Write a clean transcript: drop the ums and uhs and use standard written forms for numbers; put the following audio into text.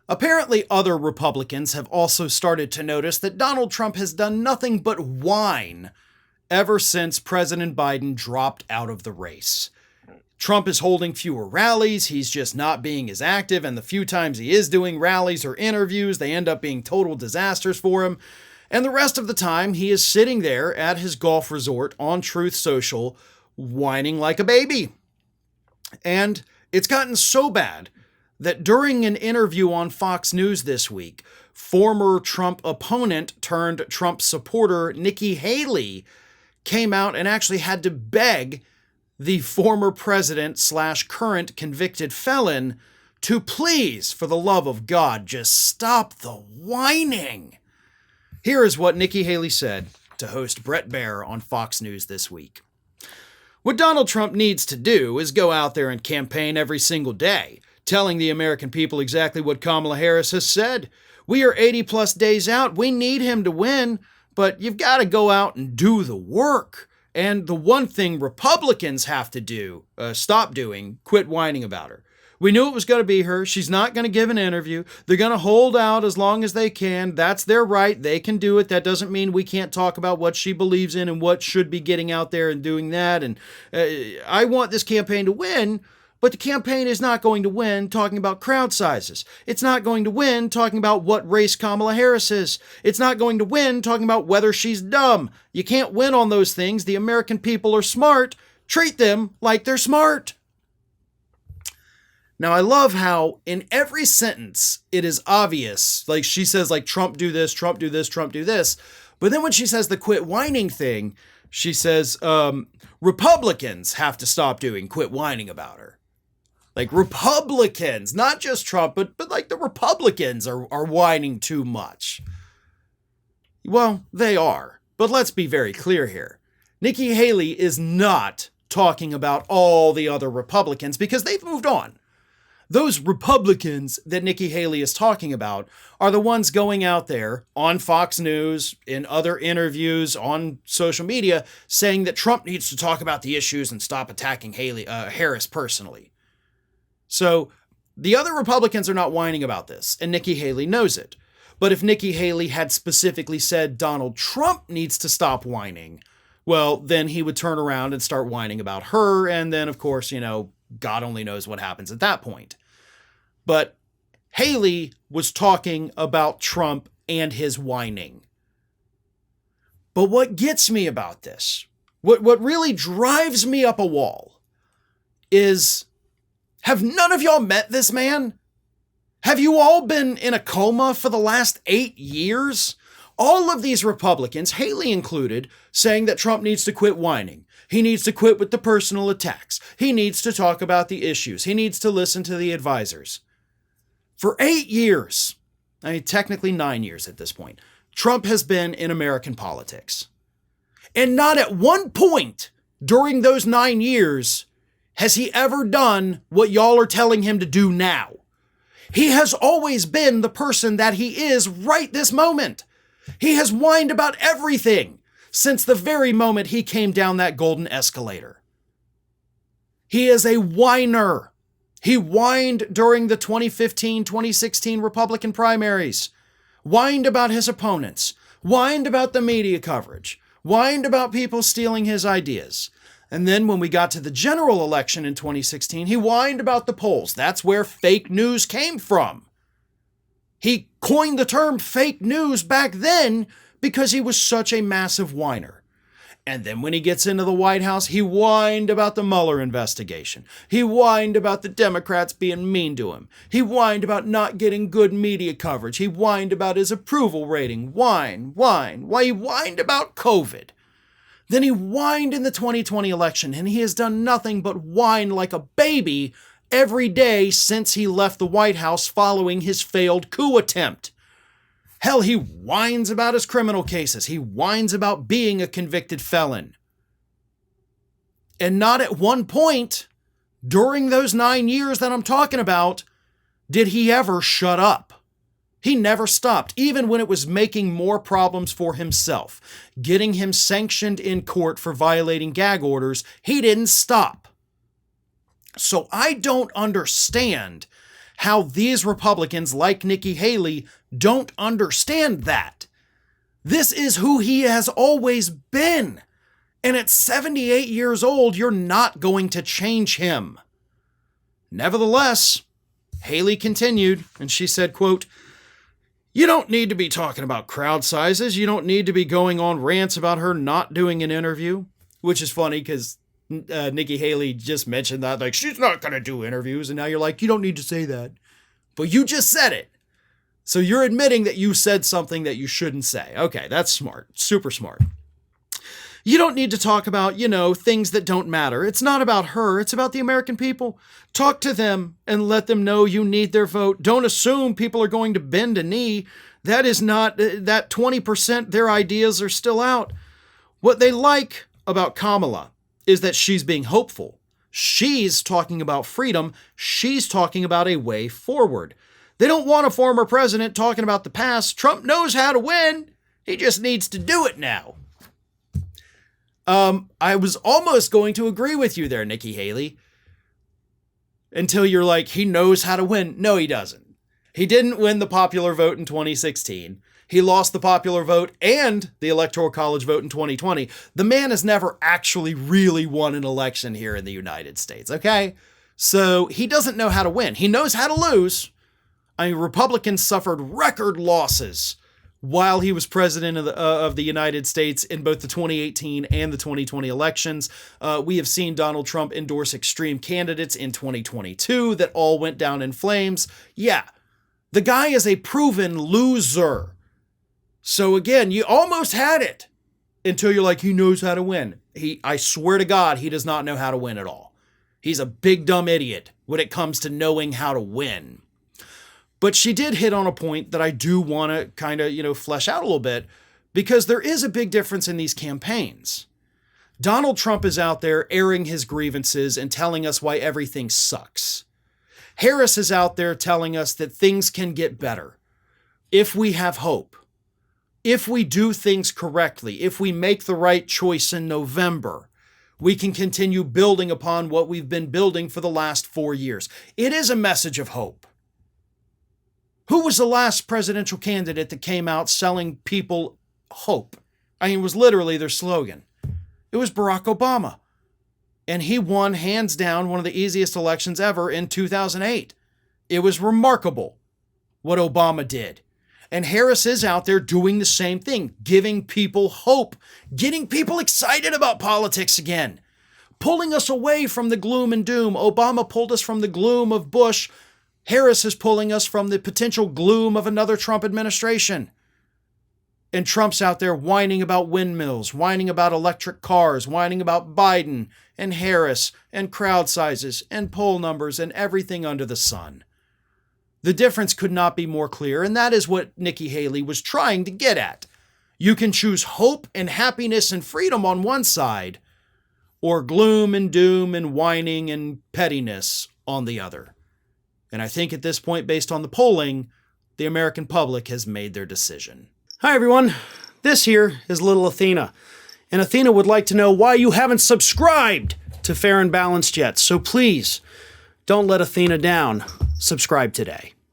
Apparently, other Republicans have also started to notice that Donald Trump has done nothing but whine ever since President Biden dropped out of the race. Trump is holding fewer rallies, he's just not being as active, and the few times he is doing rallies or interviews, they end up being total disasters for him. And the rest of the time, he is sitting there at his golf resort on Truth Social, whining like a baby. And it's gotten so bad that during an interview on Fox News this week, former Trump opponent turned Trump supporter Nikki Haley came out and actually had to beg the former president / current convicted felon to please, for the love of God, just stop the whining. Here is what Nikki Haley said to host Bret Baier on Fox News this week. What Donald Trump needs to do is go out there and campaign every single day, telling the American people exactly what Kamala Harris has said. We are 80 plus days out. We need him to win, but you've got to go out and do the work. And the one thing Republicans have to do, stop doing, quit whining about her. We knew it was going to be her. She's not going to give an interview. They're going to hold out as long as they can. That's their right. They can do it. That doesn't mean we can't talk about what she believes in and what should be getting out there and doing that. And I want this campaign to win, but the campaign is not going to win talking about crowd sizes. It's not going to win talking about what race Kamala Harris is. It's not going to win talking about whether she's dumb. You can't win on those things. The American people are smart. Treat them like they're smart. Now, I love how in every sentence, it is obvious, like she says, like, Trump do this, Trump do this, Trump do this. But then when she says the quit whining thing, she says, Republicans have to stop doing quit whining about her. Like Republicans, not just Trump, but like the Republicans are whining too much. Well, they are. But let's be very clear here. Nikki Haley is not talking about all the other Republicans because they've moved on. Those Republicans that Nikki Haley is talking about are the ones going out there on Fox News, in other interviews, on social media, saying that Trump needs to talk about the issues and stop attacking Harris personally. So the other Republicans are not whining about this, and Nikki Haley knows it. But if Nikki Haley had specifically said Donald Trump needs to stop whining, well, then he would turn around and start whining about her, and then, of course, God only knows what happens at that point. But Haley was talking about Trump and his whining. But what gets me about this, what really drives me up a wall, is, have none of y'all met this man? Have you all been in a coma for the last 8 years? All of these Republicans, Haley included, saying that Trump needs to quit whining. He needs to quit with the personal attacks. He needs to talk about the issues. He needs to listen to the advisors. For 8 years, technically 9 years at this point, Trump has been in American politics. And not at one point during those 9 years has he ever done what y'all are telling him to do now. He has always been the person that he is right this moment. He has whined about everything since the very moment he came down that golden escalator. He is a whiner. He whined during the 2015-2016 Republican primaries, whined about his opponents, whined about the media coverage, whined about people stealing his ideas. And then when we got to the general election in 2016, he whined about the polls. That's where fake news came from. He coined the term fake news back then because he was such a massive whiner. And then when he gets into the White House, he whined about the Mueller investigation. He whined about the Democrats being mean to him. He whined about not getting good media coverage. He whined about his approval rating. Whine. He whined about COVID. Then he whined in the 2020 election, and he has done nothing but whine like a baby every day since he left the White House following his failed coup attempt. Hell, he whines about his criminal cases. He whines about being a convicted felon. And not at one point during those 9 years that I'm talking about did he ever shut up. He never stopped, even when it was making more problems for himself. Getting him sanctioned in court for violating gag orders, he didn't stop. So I don't understand how these Republicans like Nikki Haley don't understand that. This is who he has always been. And at 78 years old, you're not going to change him. Nevertheless, Haley continued, and she said, quote, "You don't need to be talking about crowd sizes. You don't need to be going on rants about her not doing an interview," which is funny because Nikki Haley just mentioned that, like, she's not going to do interviews. And now you're like, you don't need to say that. But you just said it. So you're admitting that you said something that you shouldn't say. Okay, that's smart. Super smart. You don't need to talk about, things that don't matter. It's not about her. It's about the American people. Talk to them and let them know you need their vote. Don't assume people are going to bend a knee. That is not, that 20%, their ideas are still out. What they like about Kamala is that she's being hopeful. She's talking about freedom. She's talking about a way forward. They don't want a former president talking about the past. Trump knows how to win. He just needs to do it now. I was almost going to agree with you there, Nikki Haley, until you're like, he knows how to win. No, he doesn't. He didn't win the popular vote in 2016. He lost the popular vote and the Electoral College vote in 2020. The man has never actually really won an election here in the United States, okay? So he doesn't know how to win. He knows how to lose. I mean, Republicans suffered record losses while he was president of the United States in both the 2018 and the 2020 elections. We have seen Donald Trump endorse extreme candidates in 2022 that all went down in flames. Yeah, the guy is a proven loser. So again, you almost had it until you're like, he knows how to win. I swear to God, he does not know how to win at all. He's a big dumb idiot when it comes to knowing how to win. But she did hit on a point that I do want to kind of, flesh out a little bit, because there is a big difference in these campaigns. Donald Trump is out there airing his grievances and telling us why everything sucks. Harris is out there telling us that things can get better if we have hope, if we do things correctly, if we make the right choice in November. We can continue building upon what we've been building for the last 4 years. It is a message of hope. Who was the last presidential candidate that came out selling people hope? I mean, it was literally their slogan. It was Barack Obama. And he won, hands down, one of the easiest elections ever in 2008. It was remarkable what Obama did. And Harris is out there doing the same thing, giving people hope, getting people excited about politics again, pulling us away from the gloom and doom. Obama pulled us from the gloom of Bush. Harris is pulling us from the potential gloom of another Trump administration. And Trump's out there whining about windmills, whining about electric cars, whining about Biden and Harris and crowd sizes and poll numbers and everything under the sun. The difference could not be more clear, and that is what Nikki Haley was trying to get at. You can choose hope and happiness and freedom on one side, or gloom and doom and whining and pettiness on the other. And I think at this point, based on the polling, the American public has made their decision. Hi, everyone. This here is little Athena. And Athena would like to know why you haven't subscribed to Fair and Balanced yet. So please, don't let Athena down. Subscribe today.